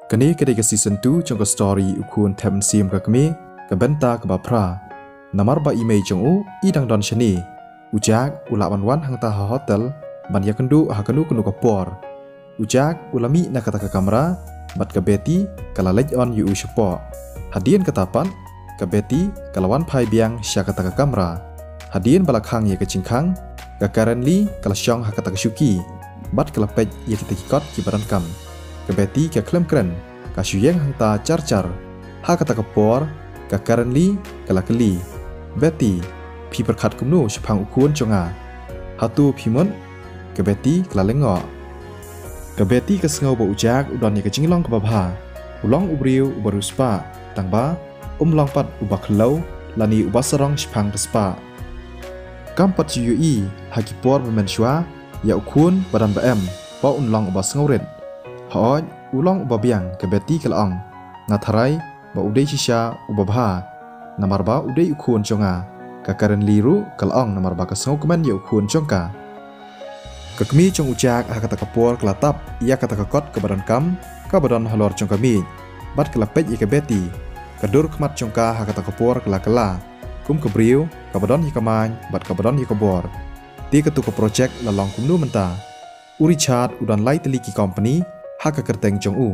กันนี้ก็ได้กับซีซั่น2จงกับสตอรี่อุควรแทมซีมกับมีกับเบนตากับบาพรานามาร์บาอีเมย์จงอีดังดอนชนีอุจักอุลาวันหังตาโฮเทลบันยากันดูหากันดูกับปอร์อุจักอุลามีนักตะกับkameraบัดกับเบตี้กับลาเล็กออนยูอุชปอฮัดเดียนกับตาปันกับเบตี้กับลาวันพายเบียงชากตะกับkameraฮัดเดียนบาลักฮังยากับจิงคังกับการันลีกับลาชองหากตะกับชุกีบัดกับลาเป็ดยากิตะกิกอดกิบารันกัมกับเบตี้กับเคลมเกรนกับชูยังหังตาจาร์จาร์หากตะกับปอร์กับการันลีกับลากลีเบตี้พี่ประคัดกุมนูชพังอุควรจงอาหาตูพี่มันกับเบตี้กับลาเลงอกับเบตี้กับสงบอุจักอุดรนี่กับจิงลองกับบ่าอุลองอุบริวอุบรุสปาต่างบ้าลองปัดอุบักเลวลานีอุบัสรองชพังสปากัมปัดยูอีหากิปอร์บเมนชัวยาอุควรบัดันบะเอ็มป้าลองอุบัสงเร็ดหอยอุลองอุบเบียงกับเบตี้กับลองนาทารายบ่อุเดชิชาอุบบ่านามาร์บาอุเดอุควรจงากะการันลีรุกับลองนามาร์บากะสงกมันยาอุควรจงกากะมีจงอุจักหากตะกะปอร์กลาตับยากะตะกะกอดกับบัดันกัมกับบัดันฮลอร์จงกะมีบัดกะลาเป็ดยากะเบตี้กะดูร์ขมัดจงกาหากตะกะปอร์กลากะลากุมกะบริวกับบัดันยากะมานบัดกับบัดันยากะบอร์ตีกะตุกะโปรเจกต์ละลองกุมนูมันตาอุริชาร์ดอุดันไลตลีกิคอมพานีหากะกะเตงจงอู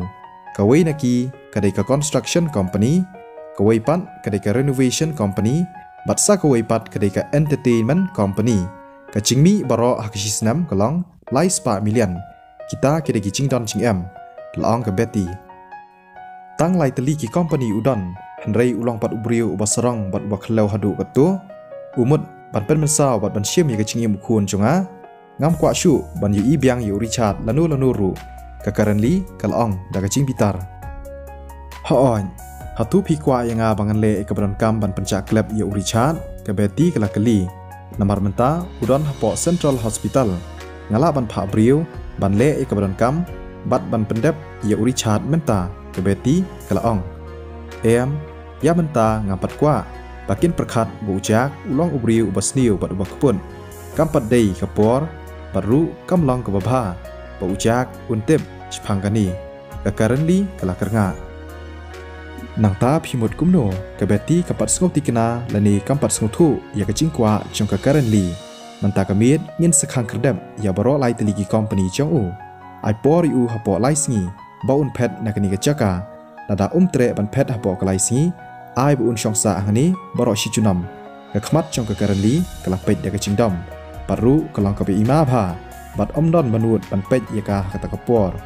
กะเวนักีกะไดกะคอนสตรักชั่นคอมพานีกะเวปันกะไดกะรีโนเวชั่นคอมพานีบัดซากะเวปัดกะไดกะเอนเตอร์เทนเมนต์คอมพานีกะจิงมีบารอฮักชิสนัมกะลองไลสปามิเลียนกิตากะไดกิจิงดอนจิงเอ็มละอองกะเบตี้ตั้งไลตลีกิคอมพานีอุดันฮันไรอุลองปัดอุบริวอุบัสรองบัดบักเลวฮัดูกะตัวอุมุดบัดเป็นมันซาวบัดบันเชื่อมยกะจิงยิมคูนจงงามกว่าชูบันยูอีเบียงยูริชาร์ดละนูรูกะการันลีกะละอองดากะจิงปิตาร์ฮออนฮัตูพีกว่ายังบังอันเลกะบันกัมบันปัญจากลับยูริชาร์ดกะเบตี้กะละกะลีนามาร์มันตาอุดอนฮัปอเซ็นทรัลฮอสพิทอลงาลาบันผาบริวบันเลกะบันกัมบัดบันเป็นเด็บยูริชาร์ดมันตากะเบตี้กะละอองยามันตางามปัดกว่าปากินประคัดบูจักอุลองอุบริวอุบัสนิวบัดอุบักปุ่นกัมปัดเดย์กับปอร์บัดรู้กัมลองกับบ้าบูจักอุนเต็บชพังกันนีกะการันลีกะลากระงานางตาพิมุดกุมโนกะเบตี้กับปัดสงบติกนาและนี่กัมปัดสงบทูอยากจิงกว่าจงกะการันลีมันตากะมีดยินสักขังกระเด็บอย่าบรอไลตลีกิคอมพานีจงอูไอปอริอูฮับปอไลสงีบ่อุนเพชนักนิกจักานาดาเตรบันเพชฮับปอกไลสงีไอบุญชงสาหันี้บรอชิจุนัมกะขมัดจงกะการันลีกะลาเป็ดยากะจิงดอมปัดรู้กะลองกะเบอีมาพาบัดอมดอนมนูดบันเป็ดยากะกะตะกะปอร์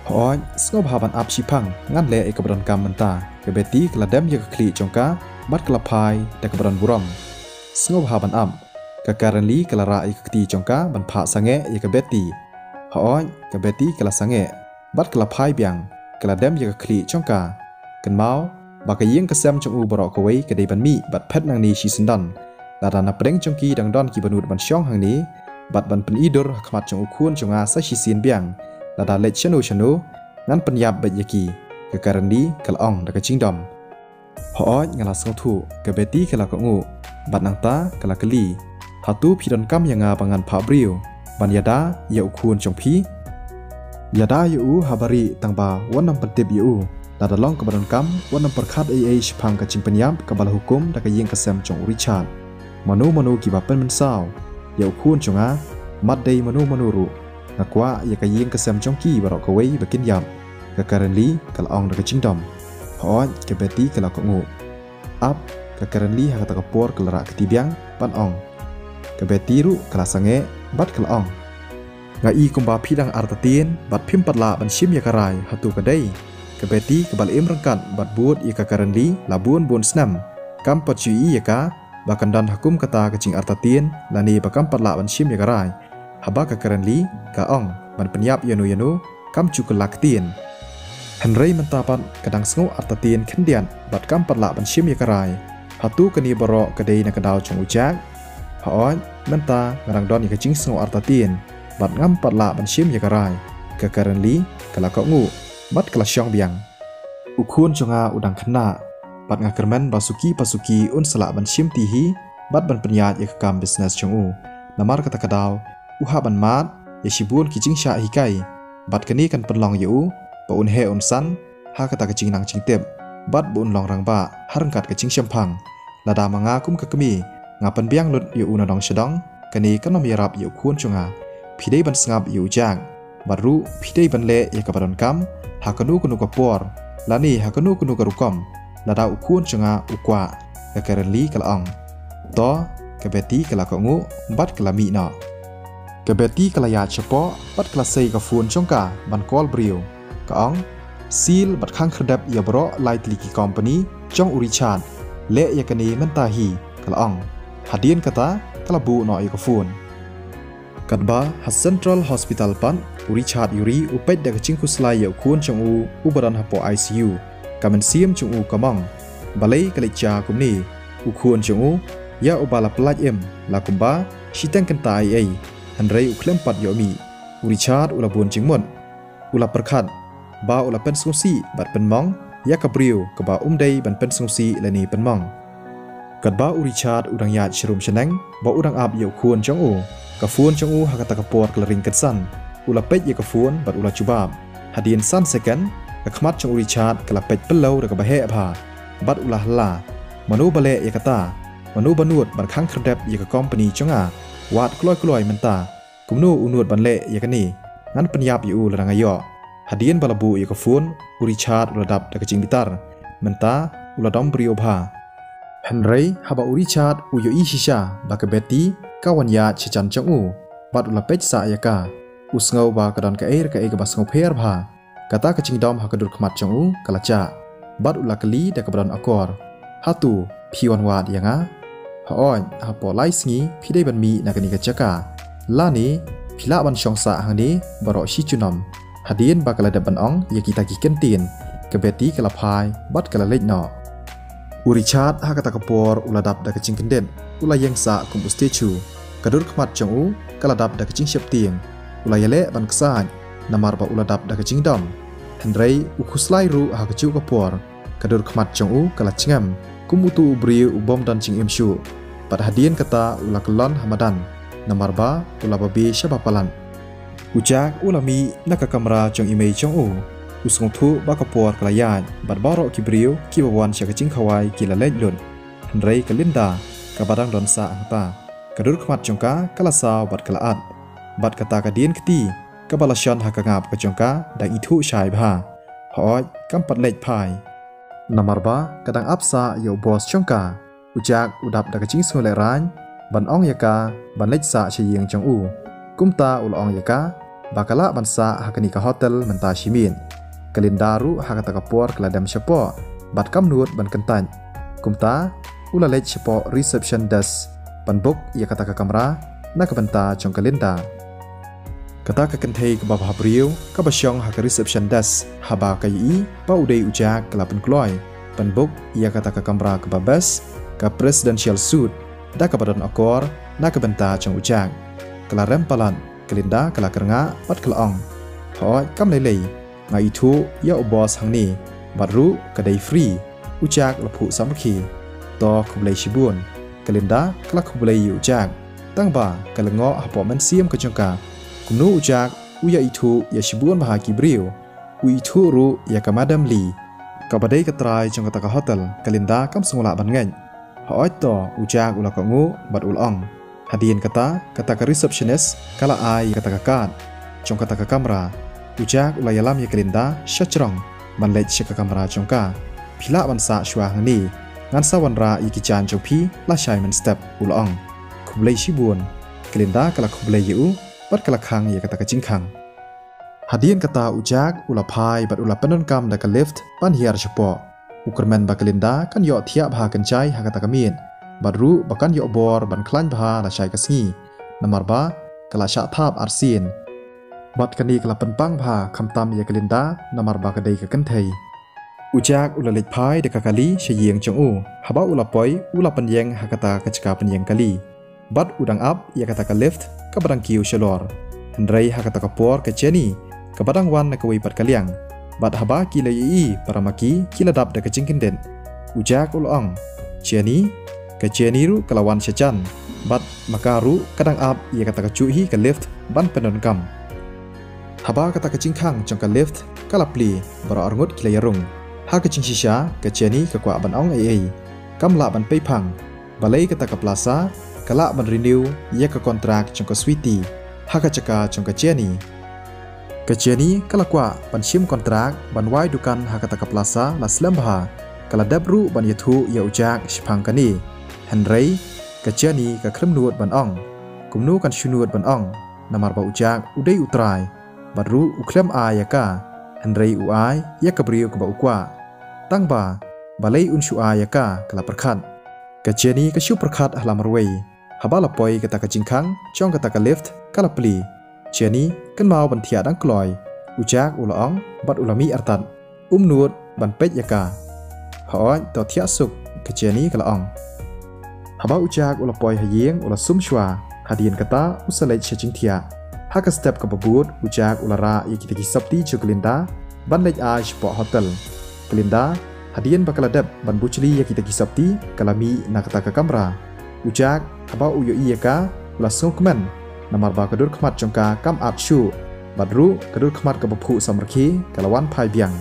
หอยสงบหาบันอับชิพังงันเลเอกบรันกรรมมันตากะเบตีกะละเดมยากะคลีจงกะบัดกะละพายแต่กะบรันบุรอมสงบหาบันอับกะการันลีกะละราอีกตีจงกะบันผาสังเงยากะเบตีหอยกะเบตีกะละสังเงบัดกะละพายเบียงกะละเดมยากะคลีจงกะกันเมาบากะยิงกะแซมจงอูบรอกะไว้กะไดบันมีบัดเพชรนางนีชิสันดันดาดานับเร่งจงกีดังดอนกีบนูดบันช่องหังนี้บัดบันเป็นอีดอร์ขมัดจงอูควรจงอาซะชิเซียนเบียงดาดาเล็ดชนูงั้นปัญญาบัดยากีกะการันลีกะละอองดากะจิงดอมหอยงาลาสงทูกะเบตี้กะละกะงูบัดนางตากะละกะลีหาตูพีดอนกัมยังงาบังงันผาบริวบันยาดายาอุควรจงพียาดายาอูฮาบารีตังบาวันนำปันเตบยาอูดาดาลองกับบันกัมวันนำประคัดชพังกะจิงปัญญากับบาลหุกุมดากะยิงกะแซมจงริชาร์ดมนูกีบาเป็นมันซาวยาอุควรจงอามัดเดย์มนูรุนักว่ายากะยิงกะแซมจงกีบารอกะไว้บะกินยามกะการันลีกะละอองดากะจิงดอมหอยกะเบตี้กะละกะงูอับกะการันลีหากะตะกะปอร์กะละระกะติเบียงปันอองกะเบตี้รุกะละสังเงบัดกะละอองงาอีกุมบาพี่ดังอาร์ตะเตียนบัดพิมปัดละบันชิมยากะรายหาตูกะได้กะเบตี้กะบัลเอ็มรังกันบัดบูดอีกะการันลีลาบุนสนัมกัมปัดจุอียากะบากันดันหักุมกะตากะจิงอาร์ตะเตียนลานีบะกัมปัดละบันชิมยากะรายฮาบากะการันลีกะอองบันปัญญาบยานูกัมจุกลักเตียนฮันไรมันตาปันกระดังสงอัตเตียนขันเดียนบัดกัมปัดละบันชิมยากะรายหาตูกะนีบรอกะเดยนักดาวจงอุจักหอยมันตากระดังดอนอีกะจิงสงอัตเตียนบัดงัมปัดละบันชิมยากะรายกะการันลีกะละกะงูบัดกะละช่องเบียงอุควรจงอาอุดังขนาบัดงากระแมนบาสุกีอุนสละบันชิมตีฮีบัดบันปัญญาอีกกรรมบิสเนสจงอูนามารกะตะกะดาวอุหาบันมาดยาชิบุนกิจิงชาฮิไกบัดกันนี้กันเป็นลองอยู่ Baun he on san ha kata kecing nang cing tep bat baun long rang ba harangkat kecing syempang lada manga kum kekemi ngapan biang lut yu unadong sedang kani kanom yarap yu kun chunga phidei ban sngap yu jang baru phidei ban le ya kabaron kam hakanu kunu kapor lani hakanu kunu karukom lada ukun chunga ukwa kakarli kalong to kabeti kala kongu bat kalami na kabeti kala ya chapo bat kala sei ka fun chongka ban kol brio kaong seal bat khang khadap ya bro lightly ki company chong urichan le ya kani mentahi kalong hadien kata kala bu no ka fun kadba ha central hospital pan urichat yuri upet da kaching kuslai ya kun chong u ubaran hapo ICU kamen siam chong u kamang balai kalicha kumni ukun chong u ya ubala pelaj la kumba shitang kenta ai hanrei uklem pat yomi urichat ulabun chingmon ula perkhat ba ula pen sungsi bat pen mong ya kabriu kaba umdei ban pen sungsi lani pen mong kadba urichat udang ya chirum cheneng ba udang ab yo khun chong u ka fun chong u hakata kapor klaring ketsan ula pej ya ka fun bat ula chubab hadien san second ka khmat chong urichat kala pej pelau da ka bahe bha bat ula hla manu bale ya kata manu banut ban khang khrdep ya ka company chonga wat kloi menta kumnu unut ban le ya kani ngan penyap yu la ngayo hadien balabu ya ka fun urichat uladap da kacing bitar menta uladom brio bha henrei haba urichat uyo ishisha ba ka beti kawan ya chichan chong u bat ula pej sa ya ka usngau ba kadon ka ka bas ngau pher bha kata kacing dom ha kadur khmat chong u kalacha bat ula kali da ka bron akor hatu phiwan wat yanga haon hapo laisngi phidei ban mi nakani ka chaka lani phila ban shongsa hangni baro shi chunom hadien bakala da ban ong ya kita ki kentin kebeti kala phai bat kala lejno urichat ha kata kapor uladap da kacing kenden ula yangsa kum ustechu kadur khmat chong u kala dap da kacing syap tieng ula yale ban ksan namar ba uladap da kacing dom henrei ukhuslai ru ha kachu kapor kadur khmat chong u kala chingam kumutu ubri ubom dan cing imshu pada hadien kata ula kelon hamadan namar ba ula babi syabapalan ujak ulami naka kamera chong imei chong u usong thu ba kapor kalayan bat baro kibriu kibawan sya kacing khawai kila lejlun henrei kalinda kabadang don sa angta kadur khmat chongka kala saw bat kalaat bat kata kadien kti kabalasyan hakangap ka chongka dang ithu shai bha hoj kampat lej phai namar ba kadang apsa yo bos chongka ujak udap da kacing sngole ran ban ong yaka ban lej sa chiyeng chong u kumta ul ong yaka bakala bansa hakani ka hotel menta shimin kalendaru hakata kapor keladam syapo bat kamnut ban kentan kumta ula lej syapo reception desk ban book ya kata ka kamera na ka benta chong kalenda kata ka kenthei ka baba briu ka basyong ha ka reception desk haba ka yi pa udei ujak kelapan kloi ban book ya kata ka kamera ka babas ka presidential suit da ka badan akor na ka benta chong ujak kala rempalan kelinda kala kerenga pat kelaong hoi kam lelei ngai thu ya bos hangni baru kadai free ujak lapu samki to kublai shibun kelinda kala kublai ujak tangba kalengo hapo man siam ka chongka kumnu ujak uya itu ya shibun bahaki brio u itu ru ya kamadam li kabadai katrai chong kata ka hotel kelinda kam sungula ban ngai hoi to ujak ula kangu bat ulong hadien kata ka receptionist kala ai kata ka kad chong kata ka kamera ujak ula yalam ya kelinda syachrong man lej ka kamera chongka phila ban sa shwa ngni ngan sawan ra ikichan chong phi la shai man step ulong kublai shibun kelinda kala kublai yu bat kala khang ya kata ka chingkhang hadien kata ujak ula phai bat ula panon kam da ka lift pan hiar chapo ukermen ba kelinda kan yo thia bha kan chai ha kata ka min baru bakan yo bor ban klan bha la shai ka sngi namar ba kala sha thap arsin bat kani kala penpang bha khamtam ya kelinda namar ba kadai ka kanthei ujak ula lej phai de ka kali sheyeng chong u haba ula poi ula panyeng ha kata ka chka panyeng kali bat udang up ya kata ka lift ka badang kiu shalor hendrei ha kata ka por ka cheni ka badang wan na ka wei pat kaliang bat haba kila yi paramaki kila dap da ka chingkinden ujak ulong cheni ka cheni ru kalawan syachan bat makaru kadang up ya kata ka chuhi ka lift ban penon kam haba kata ka chingkhang chong ka lift kalapli bara arngut kilayarung ha ka chingsisha ka cheni ka kwa ban ong ai kamla ban peipang balai kata ka plaza kala ban renew ya ka kontrak chong ka sweetie ha ka chaka chong ka cheni kala kwa ban sim kontrak ban wai dukan ha kata ka plaza la slambha kala dabru ban yathu ya ujak shphang kani henry ka cheni ka khremnuot ban ong kumnu kan shunuot ban ong namar ba ujak udai utrai baru uklem ayaka henry uai ya ka brio ka ba ukwa tangba balai unshu ayaka kala perkhat ka cheni ka shu perkhat hlam rwei habala poi kata ka jingkhang chong kata ka lift kala pli cheni kan mau ban thia dang kloi ujak ulaong bat ulami artat nuot ban pej yaka hoi to thia suk ka cheni kala ong haba ujak ulapoi hayeng ula sumshwa hadien kata usalai chaching thia haka step ka babut ujak ulara yakitaki sabti chuklinda ban lej a shpo hotel klinda hadien bakaladap ban buchli yakitaki sabti kalami nakata ka kamra ujak haba uyo iyaka ula sungkmen namar ba kadur khmat chongka kam at shu badru kadur khmat ka baphu samrakhi kalawan phai biang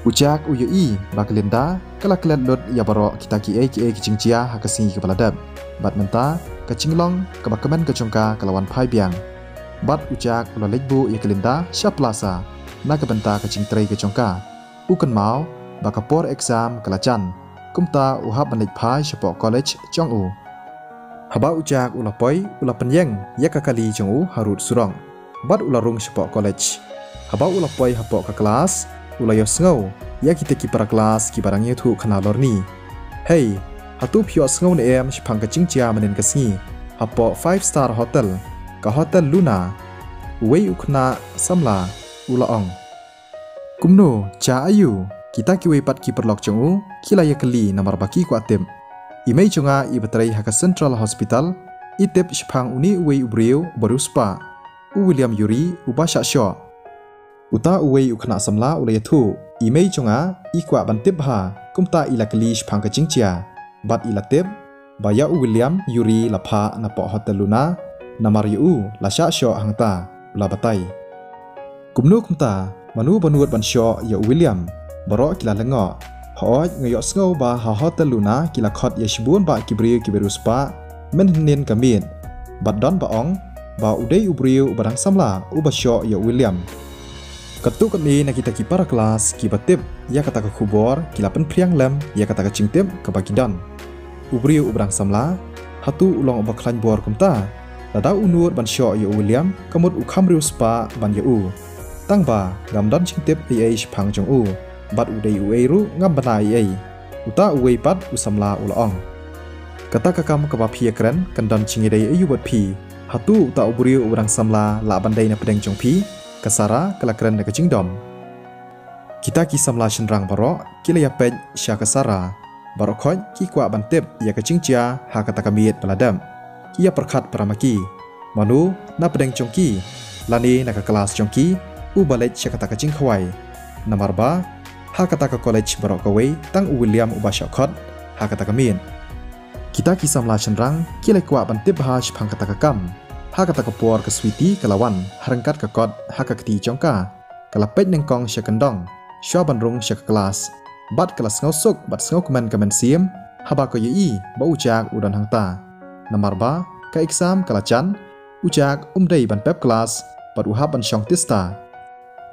ujak uyo i baklinda kala klet lot ya baro kitaki ki chingchia hakasi ka baladap bat menta ka chinglong ka bakamen ka chongka kalawan phai biang bat ujak ula lejbu ya klinda sha plaza na ka benta ka chingtrei ka chongka ukan mau baka por exam kala chan kumta uhab ban lej phai shapo college chong u haba ujak ula poi ula penyeng ya ka kali chong u harut surong bat ula rung shapo college haba ula poi hapo ka kelas ula yo sngo ya kita ki para kelas ki barang ye thu khana lorni hey hatu phyo sngo ne em shphang ka chingchia manen ka sngi hapo 5-star hotel ka hotel luna wei ukhna samla ula ong kumno cha ayu kita ki wei pat ki perlok chongu kila ya kali namar baki ko atem imei chunga I batrai haka central hospital itep shphang uni wei ubriu baruspa William Yuri ubasha sho uta uwei ukhna samla ula yathu imei chunga ikwa bantip ha kumta ilakli shphang ka chingchia bat ilatep baya William Yuri lapha na po hotel luna namar yu la sha sho hangta la batai kumnu kumta manu banuot ban sho ya William baro kila lengo hoj ngayo sngo ba ha hotel luna kila khot ya shibun ba kibri kiberuspa men nin kamin bat don ba ong ba udai ubriu barang samla ubasho ya William ketuk ni na kita ki para kelas ki batip ya kata ka khubor kila pen priang lem ya kata ka chingtip ka bakidan ubriu ubrang samla hatu ulong ba khlan bor kumta lada unur ban sho ya William kamut ukhamriu spa ban ya u tangba gamdan chingtip ai phang jong u bat udai ueiru ngam banai ai uta uei pat usamla ulong kata ka kam ka ba phia kran kandan chingidai ayu bat phi hatu uta ubriu ubrang samla la bandai na pedeng jong phi kasara kelakran na kacing dom kita ki samla shenrang baro kila ya pej sha kasara baro khoj ki kwa bantep ya kacing chia ha kata kamiet paladam ki ya perkhat paramaki manu na pedeng chongki lani na ka kelas chongki u balej sha kata kacing khawai namarba ha kata ka college baro kawei tang William ubasha khot ha kata kamin kita ki samla shenrang kila kwa bantep ha shphang kata kam ha kata kapor ke sweetie kalawan harangkat ke kot ha ka kti chongka kalapet neng kong syakendong sya bandrung syak kelas bat kelas ngosuk bat ngok men kamen sim haba ko yi ba ujak udan hangta namarba ka exam kalachan ujak umdei ban pep kelas bat uhab ban syong tista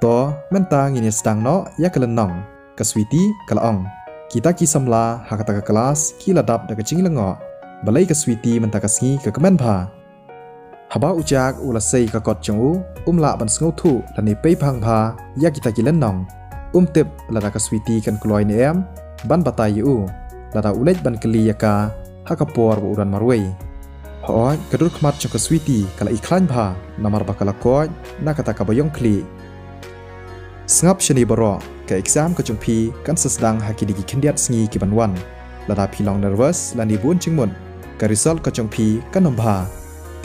to menta ngini stang no ya kelenong ke sweetie kalaong kita ki samla ha kata ke kelas ki ladap da kaching lengo balai ke sweetie menta kasngi ke kemen bha haba ujak ulasei ka kot chongu umla ban sngo thu lani pei phang pha ya kita kilen nong tip lada ka sweetie kan kloi ne em ban batai u lada ulej ban kli yaka hakapor bu uran marwei hoi kadur khmat chok ka sweetie kala iklan pha namar bakala koi na kata ka bayong kli snap shani baro ka exam ka chungpi kan sasdang hakidigi khendiat sngi ki banwan lada philong nervous lani bun chingmun ka result ka chungpi kan nombha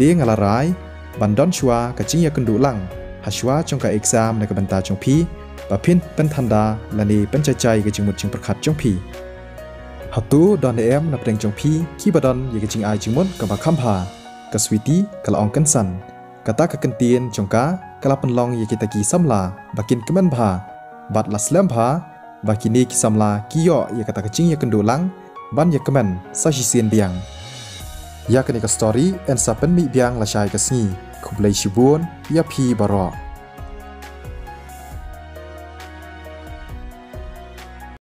tiếng ala rai bandon chua ka chingya kundu lang haswa chongka exam na ka banta chongpi ba phin pen thanda lani pen chai ka chingmut ching prakhat chongpi hatu don em na preng chongpi ki badon ye ka ching ai chingmut ka ba khampha ka sweetie kala ong kan san kata ka kentien chongka kala penlong ye kita ki samla bakin kemen bha bat las lempa bakini kisamla kiyo ya kata kecing ya kendulang ban ya kemen sa sisien biang ya kenika story en sa pen mi biang la shai kasngi kublai shibun ya phi baro